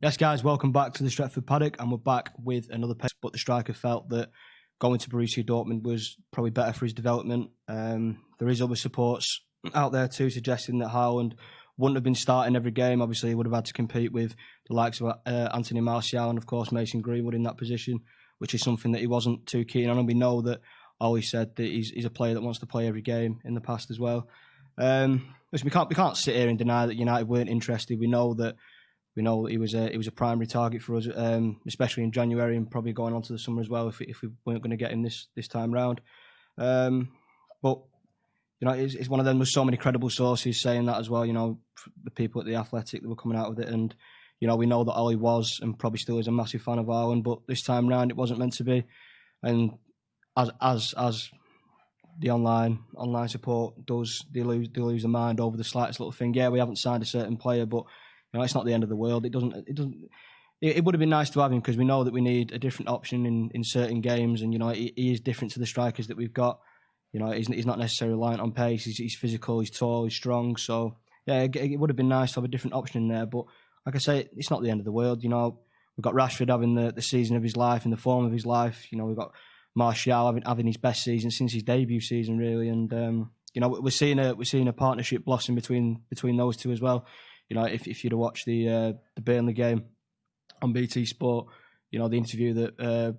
Yes, guys, welcome back to the Stretford Paddock, and we're back with another pick. But the striker felt that going to Borussia Dortmund was probably better for his development. There is other supports out there too suggesting that Håland wouldn't have been starting every game. Obviously, he would have had to compete with the likes of Anthony Martial and, of course, Mason Greenwood in that position, which is something that he wasn't too keen on. And we know that Ollie said that he's a player that wants to play every game in the past as well. Listen, we can't sit here and deny that United weren't interested. We know he was a primary target for us, especially in January and probably going on to the summer as well if we weren't going to get him this time round. But it's one of them with so many credible sources saying that as well. The people at the Athletic that were coming out with it, and we know that Ollie was and probably still is a massive fan of Håland, but this time round it wasn't meant to be. And as the online support does, they lose their mind over the slightest little thing. Yeah, we haven't signed a certain player, but it's not the end of the world. It would have been nice to have him because we know that we need a different option in certain games, and he is different to the strikers that we've got. He's not necessarily reliant on pace. He's physical. He's tall. He's strong. So yeah, it would have been nice to have a different option in there. But like I say, it's not the end of the world. We've got Rashford having the season of his life and the form of his life. We've got Martial having his best season since his debut season, really. And we're seeing a partnership blossom between those two as well. If you'd have watched the Burnley game on BT Sport, the interview that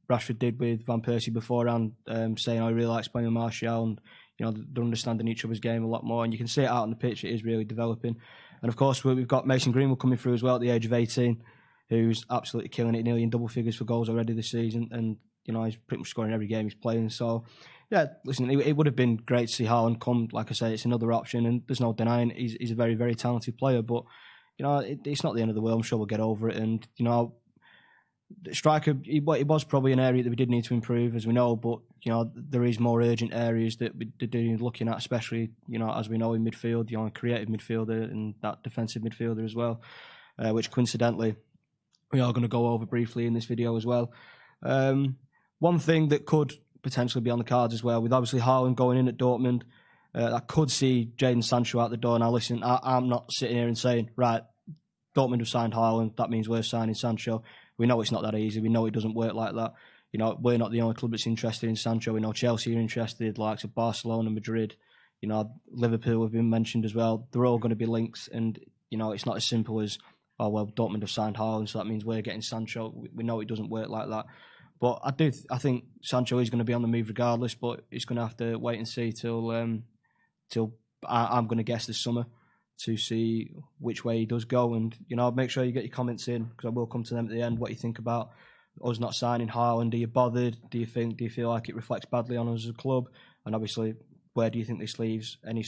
Rashford did with Van Persie beforehand, saying I really likes playing with Martial, and they're understanding each other's game a lot more, and you can see it out on the pitch. It is really developing, and of course we've got Mason Greenwood coming through as well at the age of 18, who's absolutely killing it, nearly in double figures for goals already this season, and he's pretty much scoring every game he's playing. So yeah, listen, it would have been great to see Håland come. Like I say, it's another option, and there's no denying he's a very, very talented player. But it's not the end of the world. I'm sure we'll get over it. And the striker, it was probably an area that we did need to improve, as we know. But there is more urgent areas that we do looking at, especially as we know in midfield. A creative midfielder and that defensive midfielder as well, which coincidentally we are going to go over briefly in this video as well. One thing that could potentially be on the cards as well, with obviously Håland going in at Dortmund, I could see Jadon Sancho out the door. Now listen, I'm not sitting here and saying, right, Dortmund have signed Håland, that means we're signing Sancho. We know it's not that easy. We know it doesn't work like that. We're not the only club that's interested in Sancho. We know Chelsea are interested, likes of Barcelona, Madrid. Liverpool have been mentioned as well. They're all going to be links, and it's not as simple as, oh well, Dortmund have signed Håland, so that means we're getting Sancho. We know it doesn't work like that. But I think Sancho is going to be on the move regardless, but he's going to have to wait and see till I'm going to guess this summer to see which way he does go. And, make sure you get your comments in, because I will come to them at the end, what you think about us not signing Håland. Are you bothered? Do you feel like it reflects badly on us as a club? And obviously, where do you think this leaves any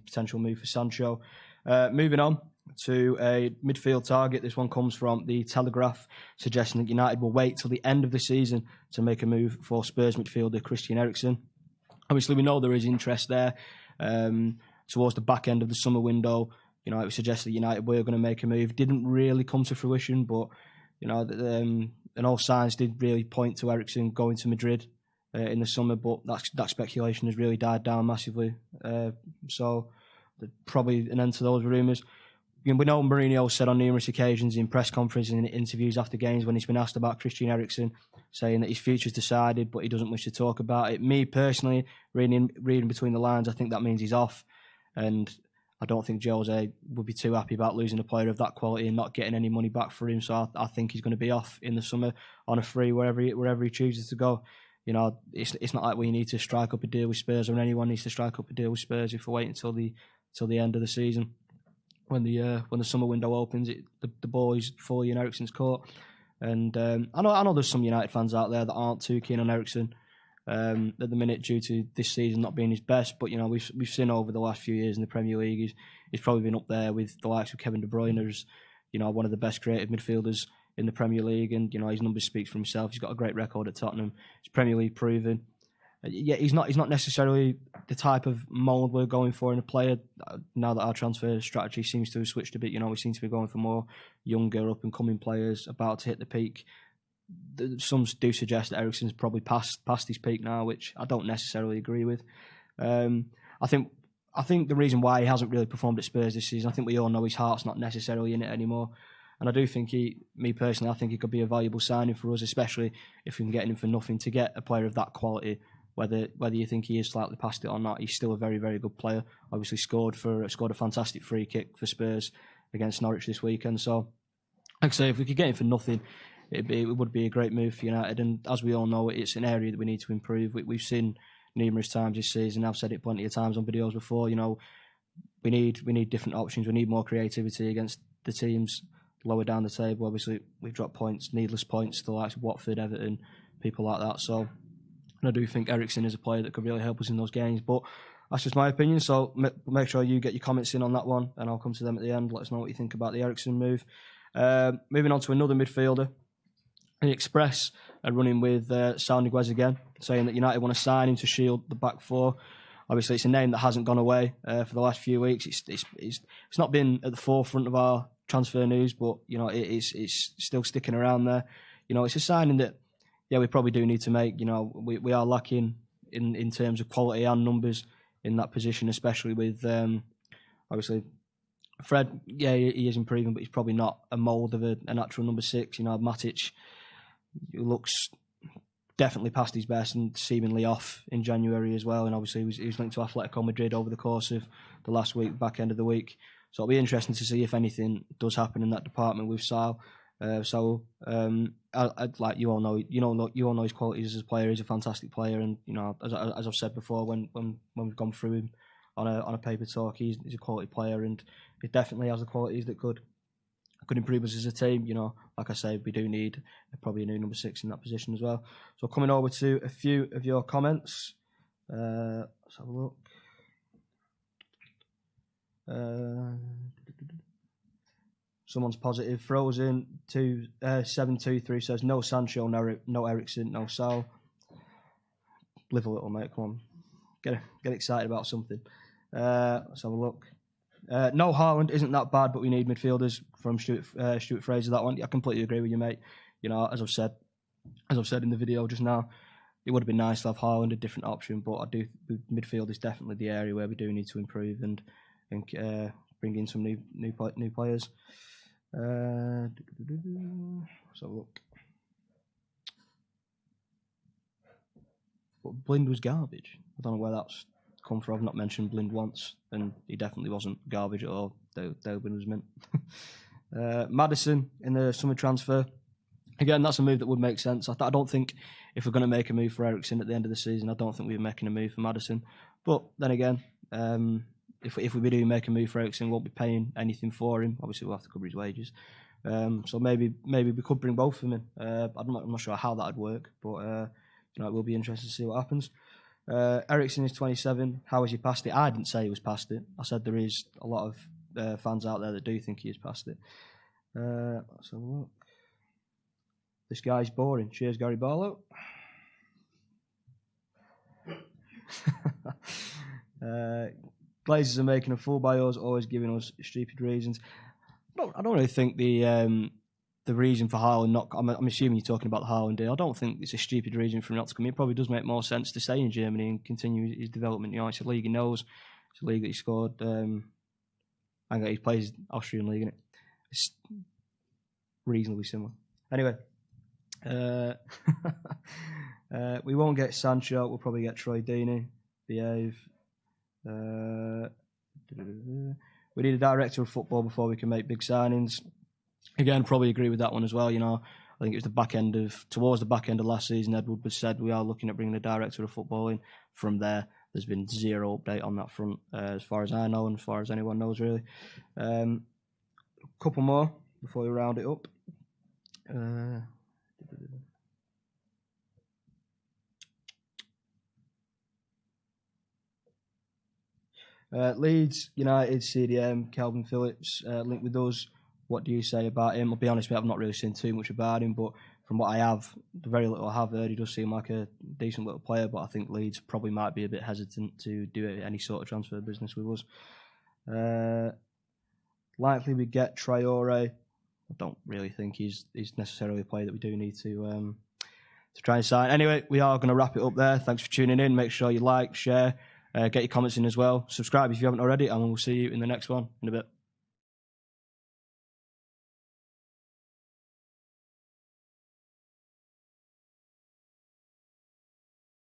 potential move for Sancho? Moving on to a midfield target. This one comes from the Telegraph, suggesting that United will wait till the end of the season to make a move for Spurs midfielder Christian Eriksen. Obviously, we know there is interest there. Towards the back end of the summer window, it was suggested that United were going to make a move. Didn't really come to fruition, but and all signs did really point to Eriksen going to Madrid in the summer. But that speculation has really died down massively. So probably an end to those rumours. We know Mourinho said on numerous occasions in press conferences and interviews after games when he's been asked about Christian Eriksen, saying that his future's decided, but he doesn't wish to talk about it. Me personally, reading between the lines, I think that means he's off, and I don't think Jose would be too happy about losing a player of that quality and not getting any money back for him. So I think he's going to be off in the summer on a free wherever he chooses to go. It's not like we need to strike up a deal with Spurs, or anyone needs to strike up a deal with Spurs if we're waiting till the end of the season. When the summer window opens, the ball is fully in Eriksen's court, and I know there's some United fans out there that aren't too keen on Eriksen at the minute due to this season not being his best. But we've seen over the last few years in the Premier League, he's probably been up there with the likes of Kevin De Bruyne as one of the best creative midfielders in the Premier League, and his numbers speak for himself. He's got a great record at Tottenham. He's Premier League proven. Yeah, he's not necessarily the type of mould we're going for in a player. Now that our transfer strategy seems to have switched a bit, we seem to be going for more younger, up and coming players about to hit the peak. Some do suggest that Eriksen's probably past his peak now, which I don't necessarily agree with. I think the reason why he hasn't really performed at Spurs this season, I think we all know his heart's not necessarily in it anymore. And I do think me personally, I think he could be a valuable signing for us, especially if we can get him for nothing. To get a player of that quality, whether you think he is slightly past it or not, he's still a very, very good player. Obviously scored a fantastic free kick for Spurs against Norwich this weekend. So, like I say, if we could get him for nothing, it would be a great move for United. And as we all know, it's an area that we need to improve. We've seen numerous times this season. I've said it plenty of times on videos before. You know, we need different options. We need more creativity against the teams lower down the table. Obviously, we've dropped points, needless points, to the likes of Watford, Everton, people like that. So, and I do think Eriksen is a player that could really help us in those games. But that's just my opinion. So make sure you get your comments in on that one, and I'll come to them at the end. Let us know what you think about the Eriksen move. Moving on to another midfielder. The Express are running with Sal Niguez again, saying that United want to sign him to shield the back four. Obviously, it's a name that hasn't gone away for the last few weeks. It's not been at the forefront of our transfer news, but you know it's still sticking around there. You know, it's a signing that we probably do need to make. You know, we are lacking in terms of quality and numbers in that position, especially with obviously Fred. Yeah, he is improving, but he's probably not a mould of a natural number 6. You know, Matic looks definitely past his best and seemingly off in January as well. And obviously he was linked to Atletico Madrid over the course of the last week, back end of the week. So it'll be interesting to see if anything does happen in that department with Sal. Like you all know his qualities as a player. He's a fantastic player, and you know, as I've said before, when we've gone through him on a paper talk, he's a quality player, and he definitely has the qualities that could improve us as a team. You know, like I say, we do need probably a new number 6 in that position as well. So coming over to a few of your comments. Let's have a look. Someone's positive. Frozen 723 says no Sancho, no Eriksen, no Sal. Live a little, mate. Come on, get excited about something. Let's have a look. No, Håland isn't that bad, but we need midfielders. From Stuart Fraser, that one. I completely agree with you, mate. You know, as I've said in the video just now, it would have been nice to have Håland, a different option, but midfield is definitely the area where we do need to improve and bring in some new players. Let's have a look. But Blind was garbage. I don't know where that's come from. I've not mentioned Blind once, and he definitely wasn't garbage at all. Blind was mint. Maddison in the summer transfer. Again, that's a move that would make sense. I don't think if we're going to make a move for Eriksen at the end of the season, I don't think we're making a move for Maddison. But then again, if we do make a move for Eriksen, we won't be paying anything for him. Obviously, we'll have to cover his wages. So maybe we could bring both of them in. I'm not sure how that would work, but you know, it will be interesting to see what happens. Eriksen is 27. How is he past it? I didn't say he was past it. I said there is a lot of fans out there that do think he is past it. Let's have a look. This guy's boring. Cheers, Gary Barlow. Glazers are making a fool by us, always giving us stupid reasons. I don't really think the reason for Håland not... I'm assuming you're talking about the Håland deal. I don't think it's a stupid reason for him not to come in. It probably does make more sense to stay in Germany and continue his development. You know, it's a league he knows. It's a league that he scored. He plays Austrian league, isn't it? It's reasonably similar. Anyway, we won't get Sancho. We'll probably get Troy Deeney. Behave. We need a director of football before we can make big signings. Again, probably agree with that one as well. You know, I think it was towards the back end of last season, Ed Woodward said we are looking at bringing a director of football in. From there's been zero update on that front, as far as I know, and as far as anyone knows, really. A couple more before we round it up. Leeds United CDM Calvin Phillips linked with us. What do you say about him? I'll be honest, I've not really seen too much about him, but from what I have, the very little I have heard, he does seem like a decent little player. But I think Leeds probably might be a bit hesitant to do any sort of transfer business with us. Likely we get Traore. I don't really think he's necessarily a player that we do need to try and sign. Anyway, we are going to wrap it up there. Thanks for tuning in. Make sure you like, share, get your comments in as well. Subscribe if you haven't already, and we'll see you in the next one in a bit.